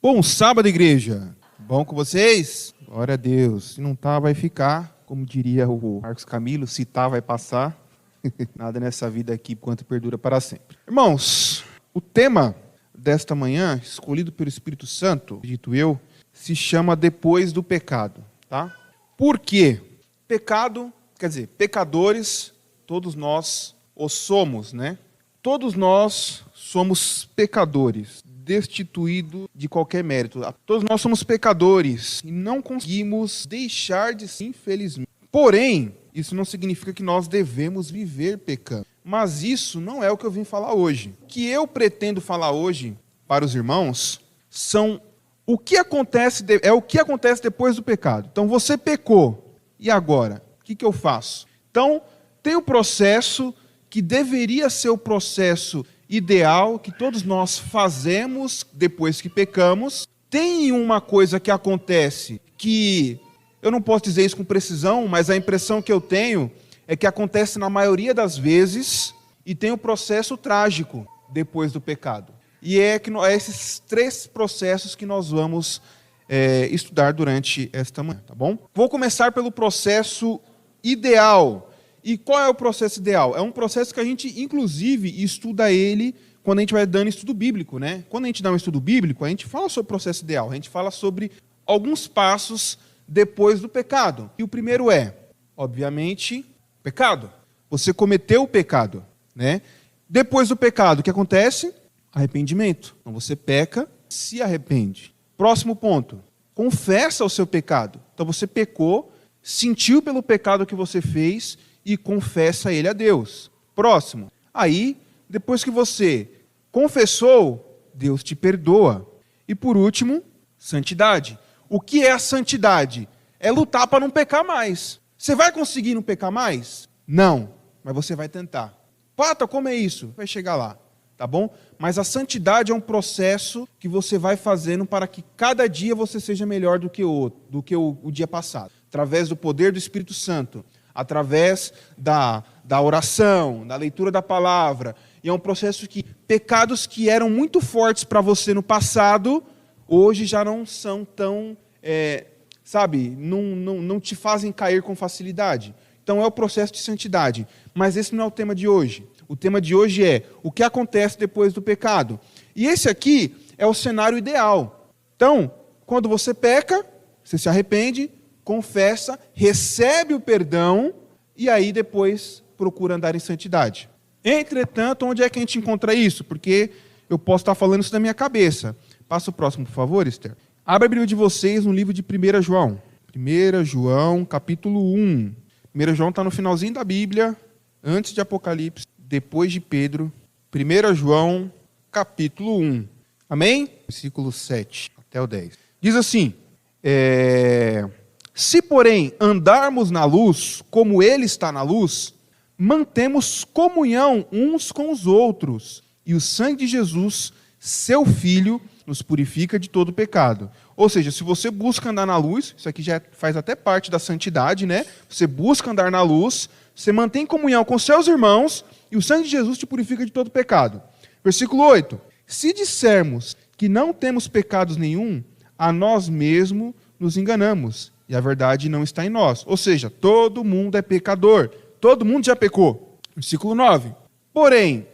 Bom sábado, igreja. Bom com vocês? Glória a Deus. Se não tá, vai ficar. Como diria o Marcos Camilo, se tá, vai passar. Nada nessa vida aqui quanto perdura para sempre. Irmãos, o tema desta manhã, escolhido pelo Espírito Santo, dito eu, se chama Depois do Pecado. Tá? Por quê? Pecado, quer dizer, pecadores, todos nós o somos, né? Todos nós somos pecadores, destituídos de qualquer mérito. Todos nós somos pecadores e não conseguimos deixar de ser, infelizmente. Porém, isso não significa que nós devemos viver pecando. Mas isso não é o que eu vim falar hoje. O que eu pretendo falar hoje para os irmãos são o que acontece depois do pecado. Então você pecou, e agora? O que eu faço? Então, tem o processo que deveria ser o processo ideal que todos nós fazemos depois que pecamos. Tem uma coisa que acontece que eu não posso dizer isso com precisão, mas a impressão que eu tenho é que acontece na maioria das vezes e tem o processo trágico depois do pecado. E é esses três processos que nós vamos estudar durante esta manhã, tá bom? Vou começar pelo processo ideal. E qual é o processo ideal? É um processo que a gente, inclusive, estuda ele quando a gente vai dando estudo bíblico, né? Quando a gente dá um estudo bíblico, a gente fala sobre o processo ideal, a gente fala sobre alguns passos depois do pecado. E o primeiro é, obviamente, pecado. Você cometeu o pecado, né? Depois do pecado, o que acontece? Arrependimento. Então você peca, se arrepende. Próximo ponto, confessa o seu pecado. Então você pecou, sentiu pelo pecado que você fez e confessa ele a Deus. Próximo. Aí, depois que você confessou, Deus te perdoa. E por último, santidade. O que é a santidade? É lutar para não pecar mais. Você vai conseguir não pecar mais? Não, mas você vai tentar. Pata, como é isso? Vai chegar lá, tá bom? Mas a santidade é um processo que você vai fazendo para que cada dia você seja melhor do que o dia passado. Através do poder do Espírito Santo, através da oração, da leitura da palavra. E é um processo que pecados que eram muito fortes para você no passado, hoje já não são tão, não te fazem cair com facilidade. Então é o processo de santidade. Mas esse não é o tema de hoje. O tema de hoje é o que acontece depois do pecado. E esse aqui é o cenário ideal. Então, quando você peca, você se arrepende, confessa, recebe o perdão e aí depois procura andar em santidade. Entretanto, onde é que a gente encontra isso? Porque eu posso estar falando isso da minha cabeça. Passa o próximo, por favor, Esther. Abra a Bíblia de vocês no livro de 1 João. 1 João, capítulo 1. 1 João está no finalzinho da Bíblia, antes de Apocalipse, depois de Pedro. 1 João, capítulo 1. Amém? Versículo 7 até o 10. Diz assim, Se, porém, andarmos na luz, como Ele está na luz, mantemos comunhão uns com os outros, e o sangue de Jesus, seu Filho, nos purifica de todo pecado. Ou seja, se você busca andar na luz, isso aqui já faz até parte da santidade, né? Você busca andar na luz, você mantém comunhão com seus irmãos, e o sangue de Jesus te purifica de todo pecado. Versículo 8. Se dissermos que não temos pecados nenhum, a nós mesmos nos enganamos, e a verdade não está em nós. Ou seja, todo mundo é pecador. Todo mundo já pecou. Versículo 9. Porém,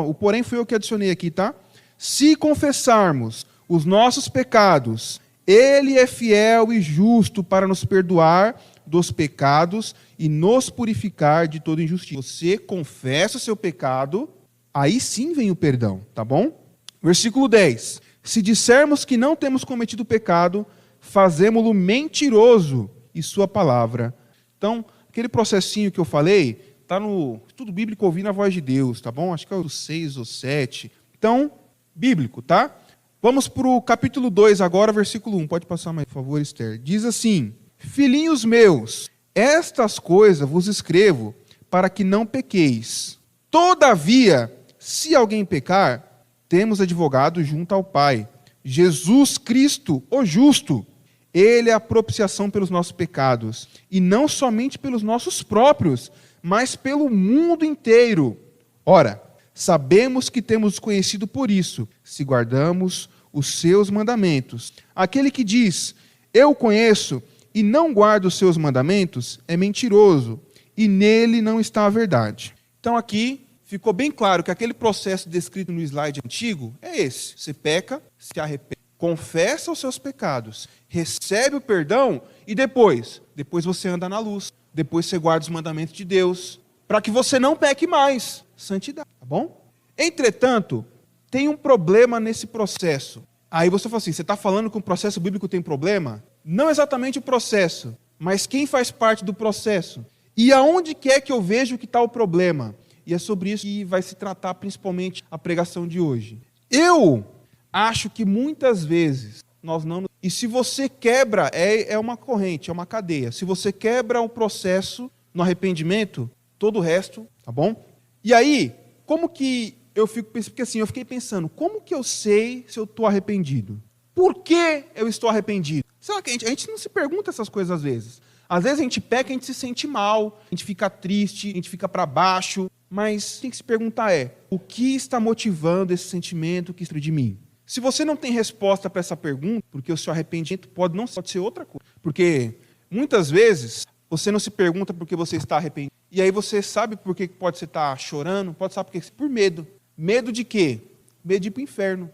o porém foi eu que adicionei aqui, tá? Se confessarmos os nossos pecados, Ele é fiel e justo para nos perdoar dos pecados e nos purificar de toda injustiça. Você confessa o seu pecado, aí sim vem o perdão, tá bom? Versículo 10. Se dissermos que não temos cometido pecado, fazemo-lo mentiroso e sua palavra. Então, aquele processinho que eu falei, está no estudo bíblico Ouvindo a Voz de Deus, tá bom? Acho que é o 6 ou 7. Então, bíblico, tá? Vamos para o capítulo 2 agora, versículo 1. Pode passar mais, por favor, Esther. Diz assim, filhinhos meus, estas coisas vos escrevo para que não pequeis. Todavia, se alguém pecar, temos advogado junto ao Pai, Jesus Cristo, o justo. Ele é a propiciação pelos nossos pecados, e não somente pelos nossos próprios, mas pelo mundo inteiro. Ora, sabemos que temos conhecido por isso, se guardamos os seus mandamentos. Aquele que diz, eu o conheço, e não guarda os seus mandamentos, é mentiroso, e nele não está a verdade. Então aqui ficou bem claro que aquele processo descrito no slide antigo é esse. Você peca, se arrepende, confessa os seus pecados, recebe o perdão e depois você anda na luz. Depois você guarda os mandamentos de Deus, para que você não peque mais. Santidade, tá bom? Entretanto, tem um problema nesse processo. Aí você fala assim, você está falando que o processo bíblico tem problema? Não exatamente o processo, mas quem faz parte do processo. E aonde quer que eu vejo que está o problema? E é sobre isso que vai se tratar principalmente a pregação de hoje. Eu acho que muitas vezes nós não... E se você quebra, é uma corrente, é uma cadeia. Se você quebra um processo no arrependimento, todo o resto, tá bom? E aí, como que eu fico pensando? Porque assim, eu fiquei pensando, como que eu sei se eu estou arrependido? Por que eu estou arrependido? Será que a gente não se pergunta essas coisas às vezes? Às vezes a gente peca, a gente se sente mal, a gente fica triste, a gente fica para baixo, mas tem que se perguntar o que está motivando esse sentimento que está de mim? Se você não tem resposta para essa pergunta, porque o seu arrependimento pode ser outra coisa. Porque muitas vezes você não se pergunta por que você está arrependido. E aí você sabe por que pode você estar chorando, pode saber por quê? Por medo. Medo de quê? Medo de ir para o inferno.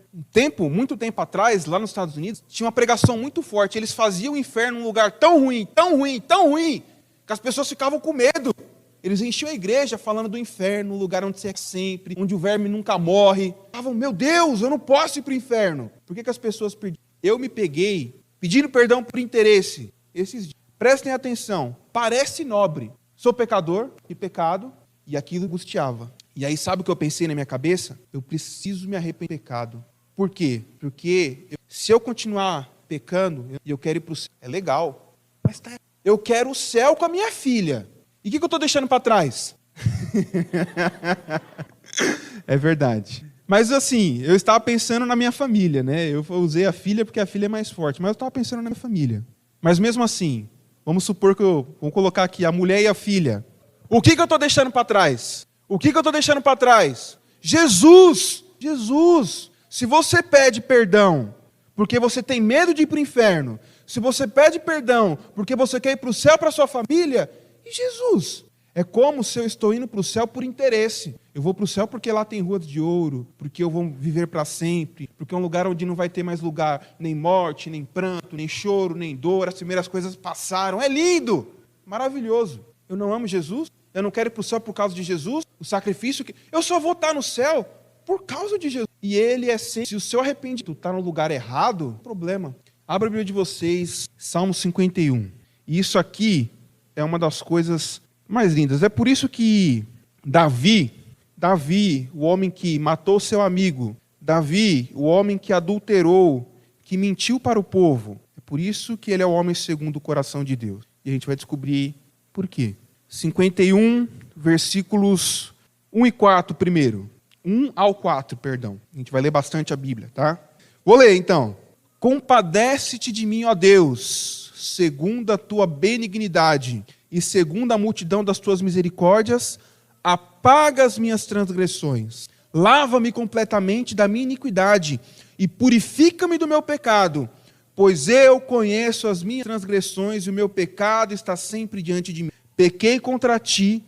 Muito tempo atrás, lá nos Estados Unidos, tinha uma pregação muito forte. Eles faziam o inferno um lugar tão ruim, que as pessoas ficavam com medo. Eles enchiam a igreja falando do inferno, um lugar onde você é sempre, onde o verme nunca morre. Falavam, meu Deus, eu não posso ir para o inferno. Por que as pessoas perdiam? Eu me peguei pedindo perdão por interesse. Esses dias. Prestem atenção, parece nobre. Sou pecador e pecado, e aquilo angustiava. E aí sabe o que eu pensei na minha cabeça? Eu preciso me arrepender do pecado. Por quê? Porque se eu continuar pecando, e eu quero ir para o céu, é legal, mas tá, eu quero o céu com a minha filha. E o que eu estou deixando para trás? É verdade. Mas assim, eu estava pensando na minha família, né? Eu usei a filha porque a filha é mais forte, mas eu estava pensando na minha família. Mas mesmo assim, vamos supor que vamos colocar aqui a mulher e a filha. O que eu estou deixando para trás? O que eu estou deixando para trás? Jesus! Jesus! Se você pede perdão porque você tem medo de ir para o inferno, se você pede perdão porque você quer ir para o céu para a sua família, e Jesus? É como se eu estou indo para o céu por interesse. Eu vou para o céu porque lá tem ruas de ouro, porque eu vou viver para sempre, porque é um lugar onde não vai ter mais lugar, nem morte, nem pranto, nem choro, nem dor, as primeiras coisas passaram. É lindo! Maravilhoso. Eu não amo Jesus? Eu não quero ir para o céu por causa de Jesus? O sacrifício que... Eu só vou estar no céu por causa de Jesus. E ele é sempre... Se o seu arrependimento está no lugar errado, problema. Abra a Bíblia de vocês, Salmo 51. E isso aqui é uma das coisas mais lindas. É por isso que Davi, o homem que matou seu amigo, Davi, o homem que adulterou, que mentiu para o povo, é por isso que ele é o homem segundo o coração de Deus. E a gente vai descobrir por quê. 51, versículos 1 e 4 primeiro. 1 ao 4, perdão. A gente vai ler bastante a Bíblia, tá? Vou ler então. Compadece-te de mim, ó Deus, segundo a tua benignidade e segundo a multidão das tuas misericórdias, apaga as minhas transgressões. Lava-me completamente da minha iniquidade e purifica-me do meu pecado, pois eu conheço as minhas transgressões e o meu pecado está sempre diante de mim. Pequei contra ti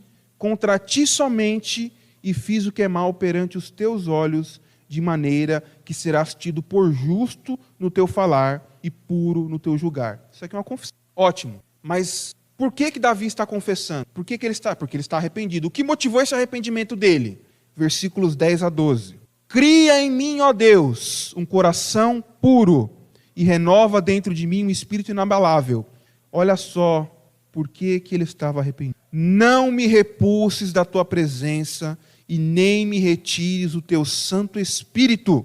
somente, e fiz o que é mal perante os teus olhos, de maneira que serás tido por justo no teu falar e puro no teu julgar. Isso aqui é uma confissão. Ótimo. Mas por que Davi está confessando? Por que ele está? Porque ele está arrependido. O que motivou esse arrependimento dele? Versículos 10 a 12. Cria em mim, ó Deus, um coração puro e renova dentro de mim um espírito inabalável. Olha só por que ele estava arrependido. Não me repulses da tua presença e nem me retires o teu Santo Espírito.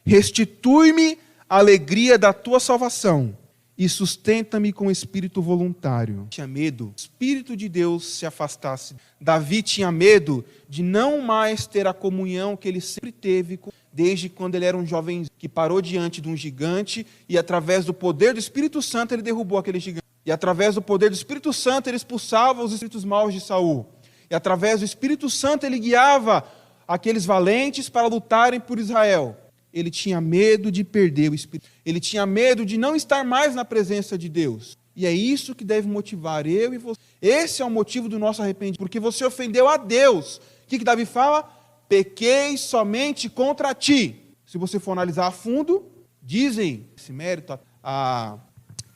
Restitui-me a alegria da tua salvação e sustenta-me com espírito voluntário. Tinha medo, o Espírito de Deus se afastasse. Davi tinha medo de não mais ter a comunhão que ele sempre teve desde quando ele era um jovem que parou diante de um gigante e através do poder do Espírito Santo ele derrubou aquele gigante. E através do poder do Espírito Santo ele expulsava os espíritos maus de Saul. E através do Espírito Santo ele guiava aqueles valentes para lutarem por Israel. Ele tinha medo de perder o Espírito. Ele tinha medo de não estar mais na presença de Deus. E é isso que deve motivar eu e você. Esse é o motivo do nosso arrependimento. Porque você ofendeu a Deus. O que Davi fala? Pequei somente contra ti. Se você for analisar a fundo, dizem esse mérito, a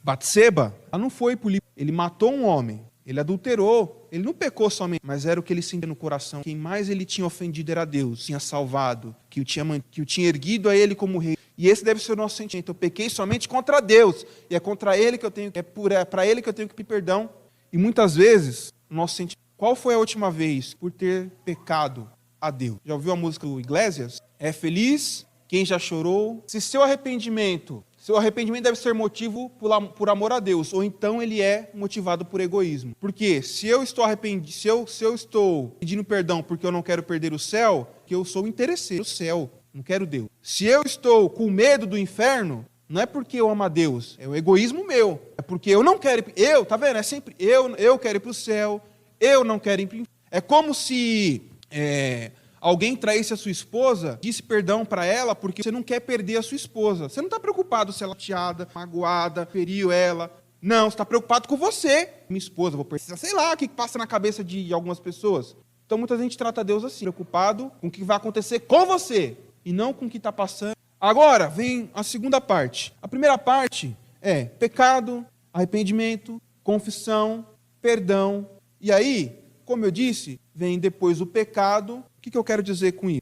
Batseba, ela não foi por livre. Ele matou um homem. Ele adulterou, ele não pecou somente, mas era o que ele sentia no coração. Quem mais ele tinha ofendido era Deus, tinha salvado, que o tinha erguido a ele como rei. E esse deve ser o nosso sentimento. Eu pequei somente contra Deus, e é contra ele que eu tenho, para ele que eu tenho que pedir perdão. E muitas vezes, o nosso sentimento, qual foi a última vez por ter pecado a Deus? Já ouviu a música do Iglesias? É feliz quem já chorou. Se seu arrependimento deve ser motivo por amor a Deus, ou então ele é motivado por egoísmo. Porque se eu estou arrependido, se eu estou pedindo perdão porque eu não quero perder o céu, que eu sou interesseiro do céu, não quero Deus. Se eu estou com medo do inferno, não é porque eu amo a Deus, é o egoísmo meu. É porque eu não quero ir, tá vendo? É sempre eu quero ir para o céu, eu não quero ir para o inferno. É como se alguém traísse a sua esposa, disse perdão para ela porque você não quer perder a sua esposa. Você não está preocupado se ela é chateada, magoada, feriu ela. Não, você está preocupado com você. Minha esposa, vou perder. Sei lá o que passa na cabeça de algumas pessoas. Então muita gente trata Deus assim, preocupado com o que vai acontecer com você e não com o que está passando. Agora vem a segunda parte. A primeira parte é pecado, arrependimento, confissão, perdão. E aí, como eu disse, vem depois o pecado. O que eu quero dizer com isso?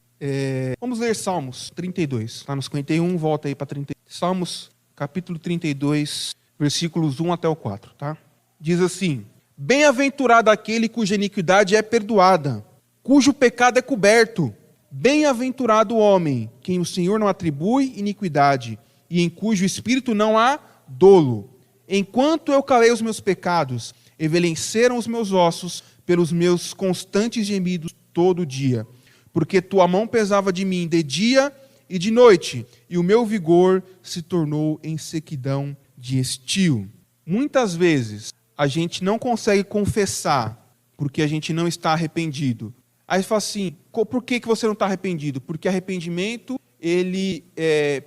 Vamos ler Salmos 32. Está no 51, volta aí para 32. Salmos, capítulo 32, versículos 1 até o 4. Tá? Diz assim: Bem-aventurado aquele cuja iniquidade é perdoada, cujo pecado é coberto. Bem-aventurado o homem, quem o Senhor não atribui iniquidade, e em cujo espírito não há dolo. Enquanto eu calei os meus pecados, envelheceram os meus ossos pelos meus constantes gemidos todo o dia. Porque tua mão pesava de mim de dia e de noite, e o meu vigor se tornou em sequidão de estio. Muitas vezes a gente não consegue confessar porque a gente não está arrependido. Aí fala assim, por que você não está arrependido? Porque arrependimento, ele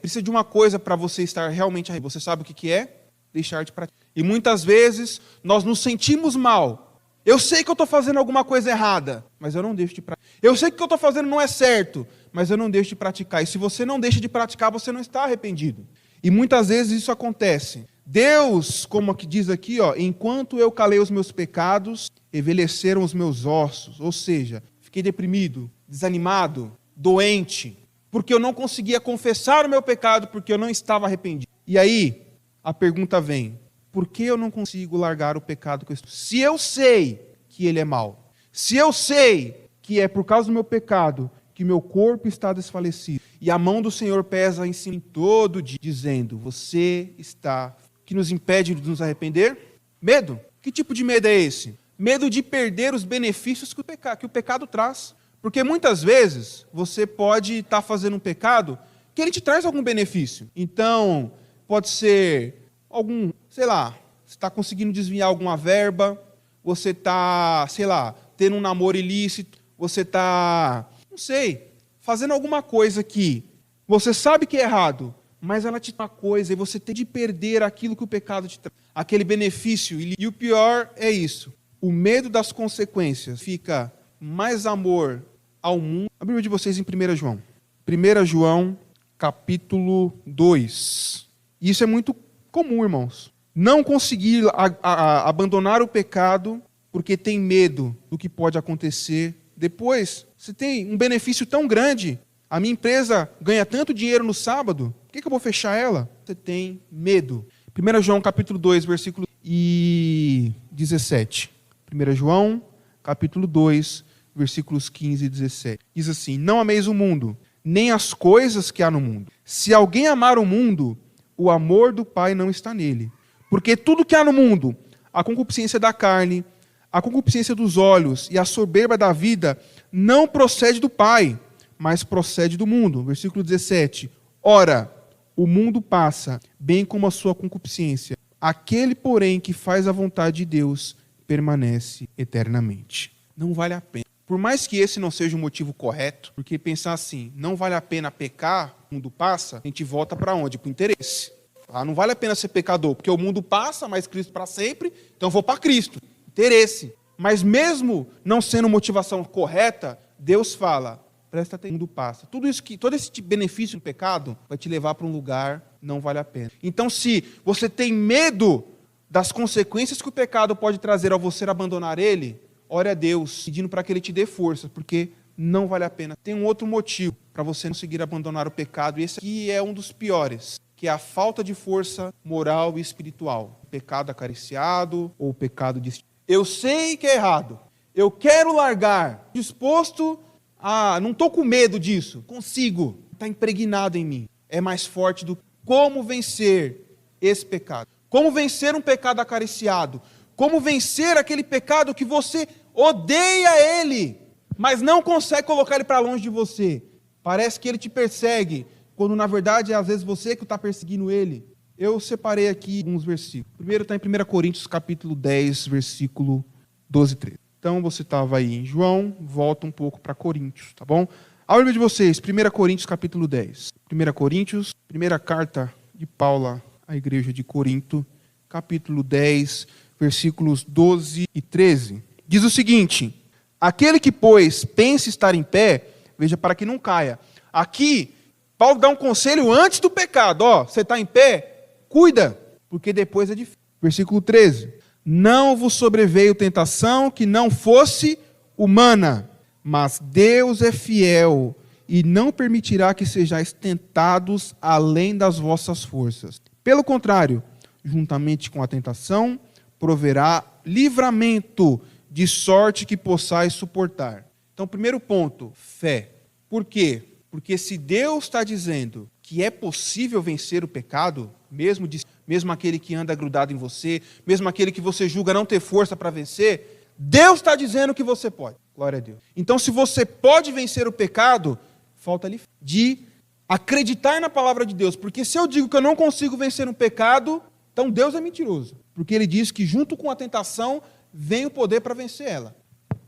precisa de uma coisa para você estar realmente arrependido. Você sabe o que é? Deixar de praticar. E muitas vezes nós nos sentimos mal. Eu sei que eu estou fazendo alguma coisa errada, mas eu não deixo de praticar. Eu sei que o que eu estou fazendo não é certo, mas eu não deixo de praticar. E se você não deixa de praticar, você não está arrependido. E muitas vezes isso acontece. Deus, como aqui diz aqui, enquanto eu calei os meus pecados, envelheceram os meus ossos. Ou seja, fiquei deprimido, desanimado, doente, porque eu não conseguia confessar o meu pecado, porque eu não estava arrependido. E aí, a pergunta vem, por que eu não consigo largar o pecado que eu estou? Se eu sei que ele é mau, se eu sei que é por causa do meu pecado que meu corpo está desfalecido, e a mão do Senhor pesa em cima todo dia, dizendo, você está... que nos impede de nos arrepender? Medo. Que tipo de medo é esse? Medo de perder os benefícios que o pecado traz. Porque muitas vezes você pode estar fazendo um pecado que ele te traz algum benefício. Então, pode ser algum, sei lá, você está conseguindo desviar alguma verba, você está, sei lá, tendo um namoro ilícito, você está, não sei, fazendo alguma coisa que você sabe que é errado, mas ela te dá uma coisa e você tem de perder aquilo que o pecado te traz, aquele benefício. E o pior é isso. O medo das consequências fica mais amor ao mundo. A Bíblia de vocês em 1 João. 1 João, capítulo 2. Isso é muito comum, irmãos. Não conseguir abandonar o pecado porque tem medo do que pode acontecer depois. Você tem um benefício tão grande. A minha empresa ganha tanto dinheiro no sábado, por que eu vou fechar ela? Você tem medo. 1 João, capítulo 2, versículo 17. 1 João, capítulo 2, versículos 15 e 17. Diz assim, não ameis o mundo, nem as coisas que há no mundo. Se alguém amar o mundo, o amor do Pai não está nele. Porque tudo que há no mundo, a concupiscência da carne, a concupiscência dos olhos e a soberba da vida, não procede do Pai, mas procede do mundo. Versículo 17. Ora, o mundo passa, bem como a sua concupiscência. Aquele, porém, que faz a vontade de Deus, permanece eternamente. Não vale a pena. Por mais que esse não seja o motivo correto, porque pensar assim, não vale a pena pecar, o mundo passa, a gente volta para onde? Para o interesse. Não vale a pena ser pecador, porque o mundo passa, mas Cristo para sempre, então eu vou para Cristo. Interesse. Mas mesmo não sendo motivação correta, Deus fala, presta atenção, o mundo passa. Todo esse benefício do pecado vai te levar para um lugar não vale a pena. Então, se você tem medo das consequências que o pecado pode trazer ao você abandonar ele, ore a Deus, pedindo para que Ele te dê força, porque não vale a pena. Tem um outro motivo para você não conseguir abandonar o pecado, e esse aqui é um dos piores, que é a falta de força moral e espiritual. O pecado acariciado ou o pecado de... Eu sei que é errado, eu quero largar, disposto a... Não estou com medo disso, consigo, está impregnado em mim. É mais forte do que como vencer esse pecado. Como vencer um pecado acariciado. Como vencer aquele pecado que você odeia ele, mas não consegue colocar ele para longe de você. Parece que ele te persegue, quando na verdade é às vezes você que está perseguindo ele. Eu separei aqui alguns versículos. Primeiro está em 1 Coríntios capítulo 10, versículo 12 e 13. Então você estava aí em João, volta um pouco para Coríntios, tá bom? A Bíblia de vocês, 1 Coríntios capítulo 10. 1 Coríntios, primeira carta de Paulo à igreja de Corinto, capítulo 10, versículos 12 e 13. Diz o seguinte: aquele que, pois, pense estar em pé, veja para que não caia. Aqui, Paulo dá um conselho antes do pecado. Você está em pé? Cuida, porque depois é difícil. Versículo 13. Não vos sobreveio tentação que não fosse humana, mas Deus é fiel e não permitirá que sejais tentados além das vossas forças. Pelo contrário, juntamente com a tentação, proverá livramento, de sorte que possais suportar. Então, primeiro ponto, fé. Por quê? Porque se Deus está dizendo que é possível vencer o pecado, mesmo aquele que anda grudado em você, mesmo aquele que você julga não ter força para vencer, Deus está dizendo que você pode. Glória a Deus. Então, se você pode vencer o pecado, falta-lhe de acreditar na palavra de Deus. Porque se eu digo que eu não consigo vencer um pecado, então Deus é mentiroso. Porque Ele diz que junto com a tentação vem o poder para vencer ela.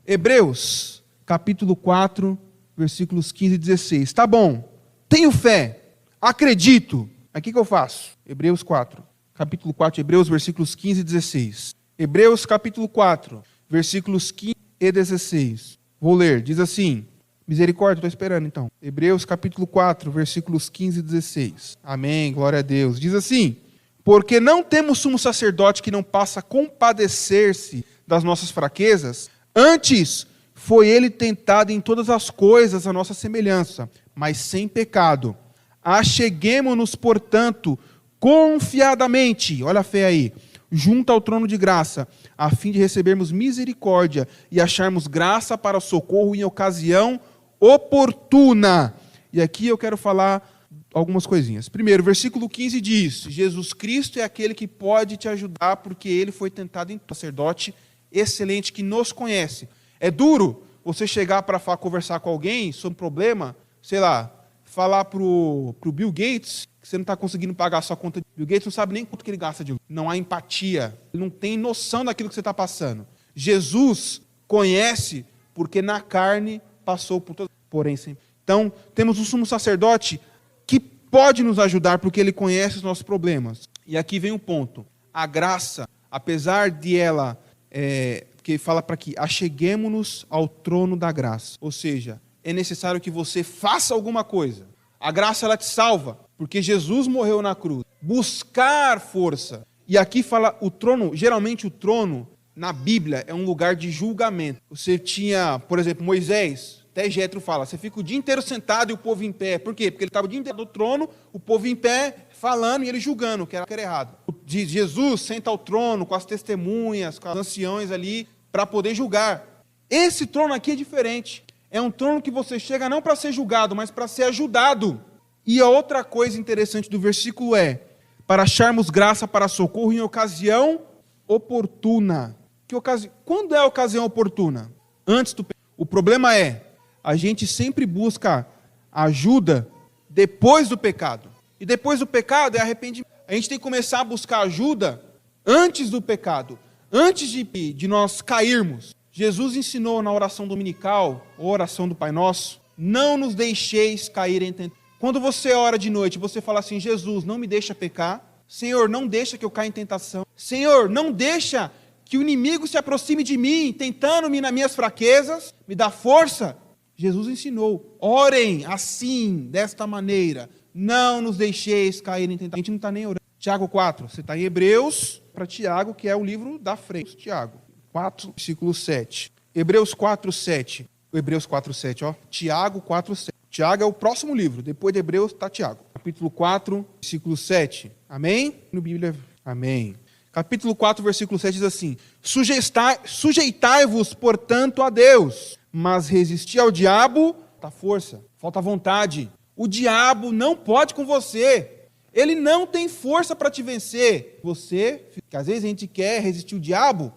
Hebreus, capítulo 4, versículos 15 e 16. Tá bom, tenho fé, acredito. Aí o que eu faço? Hebreus 4, capítulo 4, Hebreus, versículos 15 e 16. Hebreus, capítulo 4, versículos 15 e 16. Vou ler, diz assim... Misericórdia, estou esperando então. Hebreus capítulo 4, versículos 15 e 16. Amém, glória a Deus. Diz assim: porque não temos sumo sacerdote que não possa compadecer-se das nossas fraquezas, antes foi ele tentado em todas as coisas à nossa semelhança, mas sem pecado. Acheguemo-nos, portanto, confiadamente, olha a fé aí, junto ao trono de graça, a fim de recebermos misericórdia e acharmos graça para socorro em ocasião oportuna. E aqui eu quero falar algumas coisinhas. Primeiro, versículo 15 diz: Jesus Cristo é aquele que pode te ajudar, porque ele foi tentado em sacerdote excelente que nos conhece. É duro você chegar para conversar com alguém sobre um problema, sei lá, falar pro Bill Gates que você não está conseguindo pagar a sua conta. Bill Gates não sabe nem quanto que ele gasta de luz. Não há empatia, ele não tem noção daquilo que você está passando. Jesus conhece porque na carne passou por todas, porém sempre. Então, temos um sumo sacerdote que pode nos ajudar porque ele conhece os nossos problemas. E aqui vem um ponto. A graça, apesar de ela, que fala para que acheguemo-nos ao trono da graça. Ou seja, é necessário que você faça alguma coisa. A graça, ela te salva, porque Jesus morreu na cruz. Buscar força. E aqui fala o trono, geralmente o trono, na Bíblia, é um lugar de julgamento. Você tinha, por exemplo, Moisés, até Jetro fala, você fica o dia inteiro sentado e o povo em pé. Por quê? Porque ele estava o dia inteiro no trono, o povo em pé, falando e ele julgando, que era errado. Jesus senta ao trono com as testemunhas, com os anciões ali, para poder julgar. Esse trono aqui é diferente. É um trono que você chega não para ser julgado, mas para ser ajudado. E a outra coisa interessante do versículo é, para acharmos graça para socorro em ocasião oportuna. Quando é a ocasião oportuna? Antes do pecado. O problema é, a gente sempre busca ajuda depois do pecado. E depois do pecado é arrependimento. A gente tem que começar a buscar ajuda antes do pecado. Antes de nós cairmos. Jesus ensinou na oração dominical, ou oração do Pai Nosso, não nos deixeis cair em tentação. Quando você ora de noite, você fala assim, Jesus, não me deixa pecar. Senhor, não deixa que eu caia em tentação. Senhor, não deixa que o inimigo se aproxime de mim, tentando-me nas minhas fraquezas, me dá força. Jesus ensinou, orem assim, desta maneira, não nos deixeis cair em tentação. A gente não está nem orando. Tiago 4, você está em Hebreus, para Tiago, que é o livro da frente. Tiago 4, versículo 7. Hebreus 4, 7. Hebreus 4, 7, ó. Tiago 4, 7. Tiago é o próximo livro, depois de Hebreus está Tiago. Capítulo 4, versículo 7. Amém? No Bíblia, amém. Capítulo 4, versículo 7 diz assim, sujeitai-vos, portanto, a Deus, mas resisti ao diabo, falta força, falta vontade. O diabo não pode com você. Ele não tem força para te vencer. Você, que às vezes a gente quer resistir o diabo,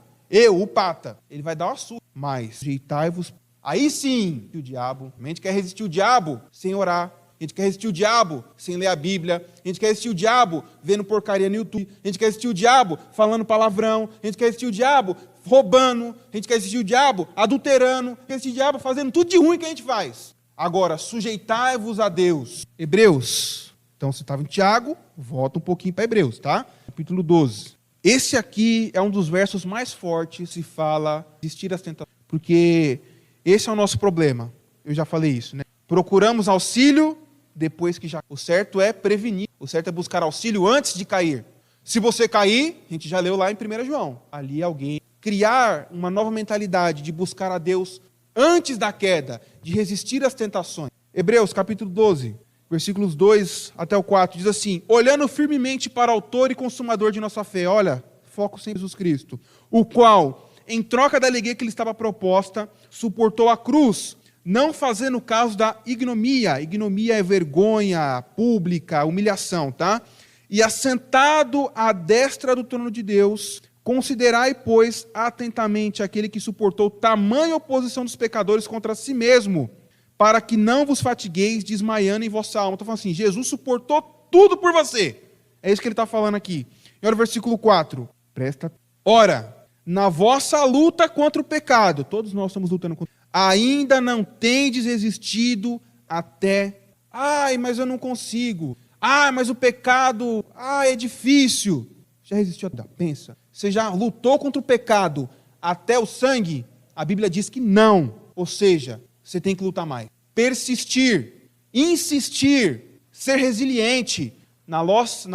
o pata, ele vai dar uma surra. Mas sujeitai-vos, aí sim, o diabo. A gente quer resistir o diabo sem orar. A gente quer resistir o diabo sem ler a Bíblia. A gente quer resistir o diabo vendo porcaria no YouTube. A gente quer resistir o diabo falando palavrão. A gente quer resistir o diabo roubando. A gente quer resistir o diabo adulterando. A gente quer resistir o diabo fazendo tudo de ruim que a gente faz. Agora, sujeitai-vos a Deus. Hebreus. Então, você estava em Tiago, volta um pouquinho para Hebreus, tá? Capítulo 12. Esse aqui é um dos versos mais fortes, se fala resistir às tentações. Porque esse é o nosso problema. Eu já falei isso, né? Procuramos auxílio depois que já... O certo é prevenir. O certo é buscar auxílio antes de cair. Se você cair, a gente já leu lá em 1 João. Ali alguém criar uma nova mentalidade de buscar a Deus antes da queda, de resistir às tentações. Hebreus, capítulo 12, versículos 2 até o 4, diz assim, olhando firmemente para o autor e consumador de nossa fé, olha, foco sempre em Jesus Cristo, o qual, em troca da alegria que lhe estava proposta, suportou a cruz, não fazendo caso da ignomia. Ignomia é vergonha pública, humilhação, tá? E assentado à destra do trono de Deus, considerai, pois, atentamente aquele que suportou tamanha oposição dos pecadores contra si mesmo, para que não vos fatigueis desmaiando em vossa alma. Estou falando assim, Jesus suportou tudo por você. É isso que ele está falando aqui. E olha o versículo 4. Presta. Ora, na vossa luta contra o pecado, todos nós estamos lutando contra, ainda não tendes resistido até... Ai, mas eu não consigo. Ai, mas o pecado... Ai, é difícil. Já resistiu? Pensa. Você já lutou contra o pecado até o sangue? A Bíblia diz que não. Ou seja, você tem que lutar mais. Persistir, insistir, ser resiliente na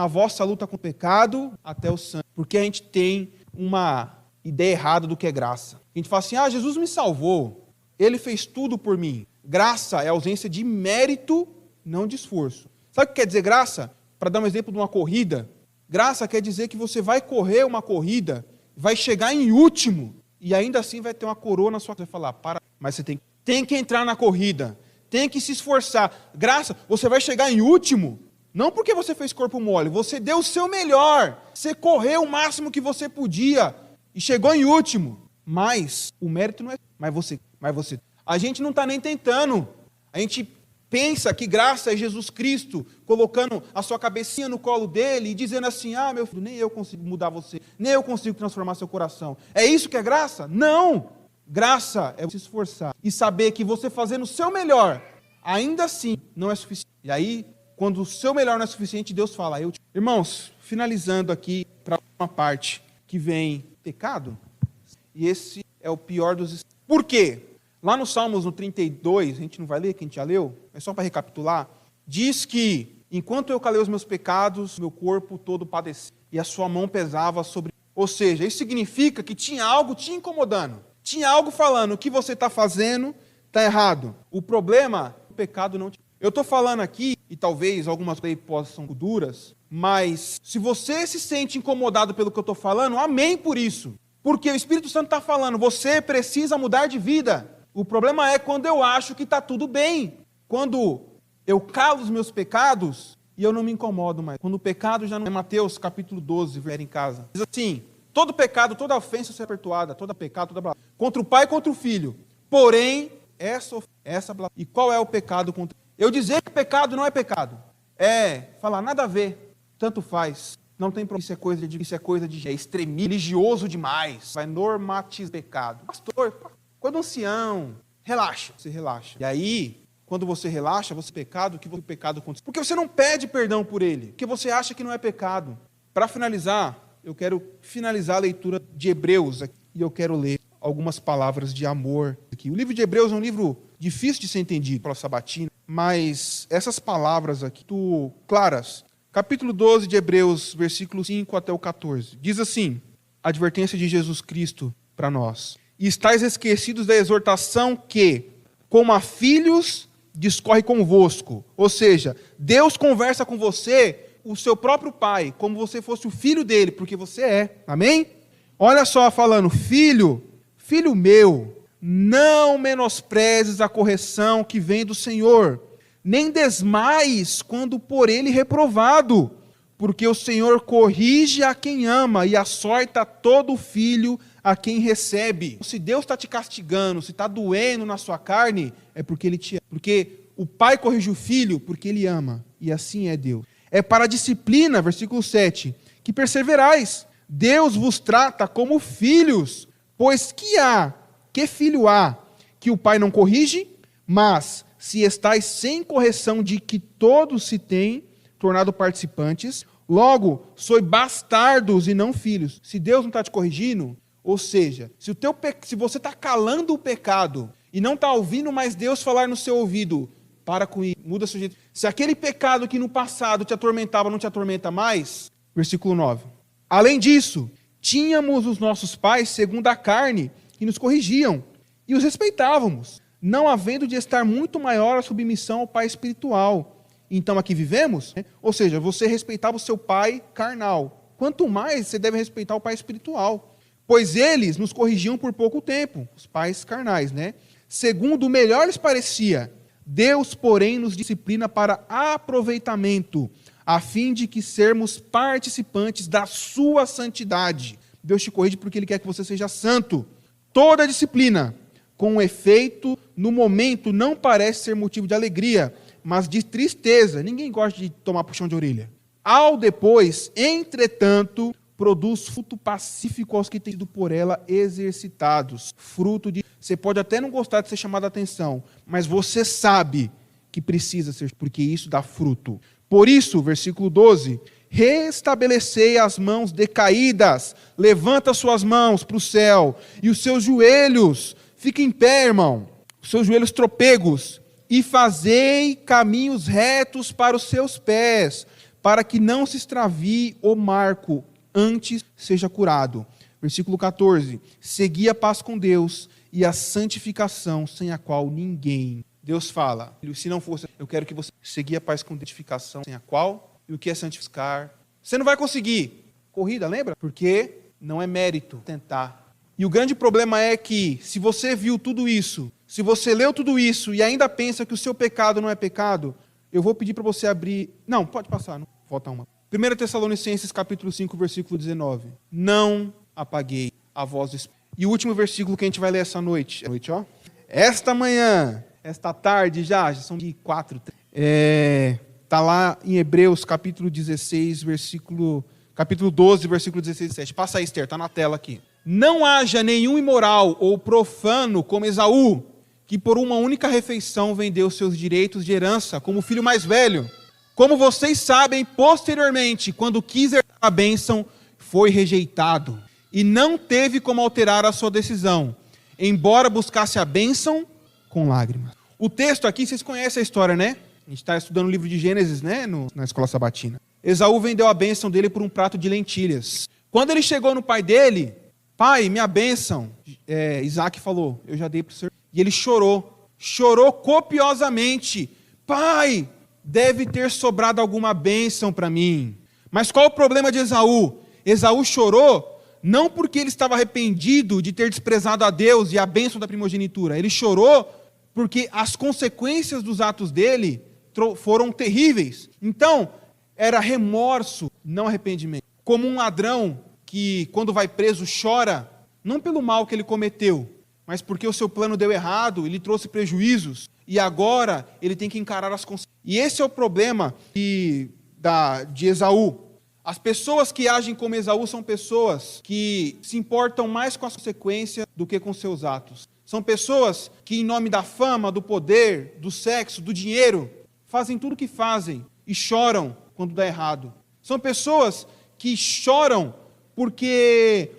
vossa luta com o pecado até o sangue. Porque a gente tem uma ideia errada do que é graça. A gente fala assim, Jesus me salvou. Ele fez tudo por mim. Graça é ausência de mérito, não de esforço. Sabe o que quer dizer graça? Para dar um exemplo de uma corrida. Graça quer dizer que você vai correr uma corrida, vai chegar em último, e ainda assim vai ter uma coroa na sua casa. Você vai falar, para, mas você tem que entrar na corrida, tem que se esforçar. Graça, você vai chegar em último, não porque você fez corpo mole, você deu o seu melhor, você correu o máximo que você podia, e chegou em último. Mas o mérito não é... Mas você... A gente não está nem tentando. A gente pensa que graça é Jesus Cristo colocando a sua cabecinha no colo dele e dizendo assim, meu filho, nem eu consigo mudar você, nem eu consigo transformar seu coração. É isso que é graça? Não! Graça é você se esforçar e saber que você fazendo o seu melhor, ainda assim, não é suficiente. E aí, quando o seu melhor não é suficiente, Deus fala, Irmãos, finalizando aqui para uma parte que vem pecado, e esse é o pior dos... Por quê? Lá no Salmos, no 32, a gente não vai ler, que a gente já leu, é só para recapitular, diz que, enquanto eu calei os meus pecados, meu corpo todo padecia, e a sua mão pesava sobre... Ou seja, isso significa que tinha algo te incomodando, tinha algo falando, o que você está fazendo está errado. O problema, o pecado não te... Eu estou falando aqui, e talvez algumas coisas possam ser duras, mas se você se sente incomodado pelo que eu estou falando, amém por isso. Porque o Espírito Santo está falando, você precisa mudar de vida. O problema é quando eu acho que está tudo bem. Quando eu calo os meus pecados e eu não me incomodo mais. Quando o pecado já não é... Mateus capítulo 12, ver em casa. Diz assim, todo pecado, toda ofensa será perdoada, todo pecado, toda blasfêmia. Contra o pai e contra o filho. Porém, essa blasfêmia. E qual é o pecado contra... Eu dizer que pecado não é pecado. É falar nada a ver, tanto faz. Não tem problema. Isso é coisa de extremismo, religioso demais. Vai normatizar pecado. Pastor, Todo ancião, relaxa, você relaxa. E aí, quando você relaxa, você pecado, que o pecado acontece. Porque você não pede perdão por ele, porque você acha que não é pecado. Para finalizar, eu quero finalizar a leitura de Hebreus aqui, e eu quero ler algumas palavras de amor aqui. O livro de Hebreus é um livro difícil de ser entendido pela sabatina, mas essas palavras aqui, claras. Capítulo 12 de Hebreus, versículos 5 até o 14. Diz assim, a advertência de Jesus Cristo para nós. E estáis esquecidos da exortação que, como a filhos, discorre convosco. Ou seja, Deus conversa com você, o seu próprio pai, como você fosse o filho dele, porque você é. Amém? Olha só falando, filho meu, não menosprezes a correção que vem do Senhor, nem desmaies quando por ele reprovado, porque o Senhor corrige a quem ama e açoita todo filho a quem recebe. Se Deus está te castigando, se está doendo na sua carne, é porque Ele te ama. Porque o pai corrige o filho porque Ele ama. E assim é Deus. É para a disciplina, versículo 7, que perseverais. Deus vos trata como filhos, pois que filho há que o pai não corrige? Mas se estáis sem correção de que todos se têm tornado participantes, logo sois bastardos e não filhos. Se Deus não está te corrigindo, ou seja, se você está calando o pecado e não está ouvindo mais Deus falar no seu ouvido, para com isso, muda seu jeito. Se aquele pecado que no passado te atormentava não te atormenta mais, versículo 9. Além disso, tínhamos os nossos pais segundo a carne que nos corrigiam e os respeitávamos, não havendo de estar muito maior a submissão ao pai espiritual. Então aqui vivemos, né? Ou seja, você respeitava o seu pai carnal. Quanto mais você deve respeitar o pai espiritual. Pois eles nos corrigiam por pouco tempo, os pais carnais, né? Segundo o melhor lhes parecia. Deus, porém, nos disciplina para aproveitamento, a fim de que sermos participantes da sua santidade. Deus te corrige porque Ele quer que você seja santo. Toda disciplina, com efeito, no momento, não parece ser motivo de alegria, mas de tristeza. Ninguém gosta de tomar puxão de orelha. Ao depois, entretanto, produz fruto pacífico aos que têm sido por ela exercitados. Fruto de... Você pode até não gostar de ser chamado a atenção, mas você sabe que precisa ser, porque isso dá fruto. Por isso, versículo 12, restabelecei as mãos decaídas, levanta suas mãos para o céu, e os seus joelhos, fiquem em pé, irmão, os seus joelhos tropegos, e fazei caminhos retos para os seus pés, para que não se extravie o marco, antes seja curado. Versículo 14, segui a paz com Deus e a santificação, sem a qual ninguém... Deus fala, se não fosse, eu quero que você segui a paz com santificação, sem a qual, e o que é santificar? Você não vai conseguir. Corrida, lembra? Porque não é mérito tentar. E o grande problema é que, se você viu tudo isso, se você leu tudo isso e ainda pensa que o seu pecado não é pecado, eu vou pedir para você abrir... Não, pode passar, não. Falta uma. 1 Tessalonicenses, capítulo 5, versículo 19. Não apaguei a voz do Espírito. E o último versículo que a gente vai ler essa noite. Ó. Esta manhã, esta tarde já são de 4. Está lá em Hebreus, capítulo 16, capítulo 12, versículo 16 e 17. Passa aí, Esther, está na tela aqui. Não haja nenhum imoral ou profano como Esaú, que por uma única refeição vendeu seus direitos de herança como filho mais velho. Como vocês sabem, posteriormente, quando quis herdar a bênção, foi rejeitado e não teve como alterar a sua decisão, embora buscasse a bênção com lágrimas. O texto aqui, vocês conhecem a história, né? A gente está estudando o livro de Gênesis, né? Na escola sabatina. Esaú vendeu a bênção dele por um prato de lentilhas. Quando ele chegou no pai dele, pai, minha bênção, Isaac falou, eu já dei para o senhor. E ele chorou copiosamente. Pai, deve ter sobrado alguma bênção para mim. Mas qual o problema de Esaú? Esaú chorou não porque ele estava arrependido de ter desprezado a Deus e a bênção da primogenitura. Ele chorou porque as consequências dos atos dele foram terríveis. Então, era remorso, não arrependimento. Como um ladrão que, quando vai preso, chora, não pelo mal que ele cometeu, mas porque o seu plano deu errado, ele trouxe prejuízos, e agora ele tem que encarar as consequências. E esse é o problema de Esaú. As pessoas que agem como Esaú são pessoas que se importam mais com as consequências do que com seus atos. São pessoas que, em nome da fama, do poder, do sexo, do dinheiro, fazem tudo o que fazem e choram quando dá errado. São pessoas que choram porque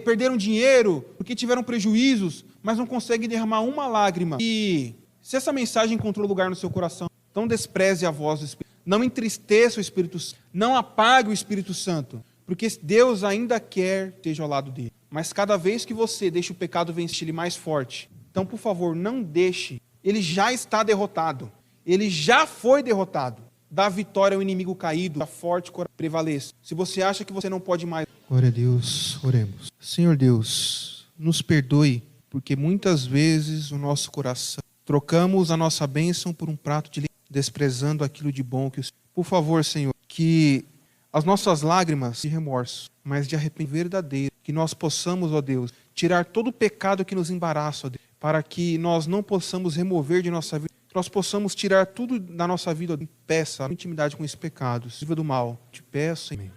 perderam dinheiro, porque tiveram prejuízos, mas não conseguem derramar uma lágrima. E se essa mensagem encontrou lugar no seu coração, não despreze a voz do Espírito. Não entristeça o Espírito Santo. Não apague o Espírito Santo. Porque Deus ainda quer que esteja ao lado dele. Mas cada vez que você deixa o pecado vencer ele mais forte, então, por favor, não deixe. Ele já está derrotado. Ele já foi derrotado. Dá vitória ao inimigo caído. A forte prevaleça. Se você acha que você não pode mais... Glória a Deus, oremos. Senhor Deus, nos perdoe, porque muitas vezes o nosso coração trocamos a nossa bênção por um prato de leite, desprezando aquilo de bom que o Senhor... Por favor, Senhor, que as nossas lágrimas de remorso, mas de arrependimento verdadeiro, que nós possamos, ó Deus, tirar todo o pecado que nos embaraça, ó Deus, para que nós não possamos remover de nossa vida, que nós possamos tirar tudo da nossa vida, ó Deus, peça a intimidade com esses pecados, livra do mal, te peço, amém.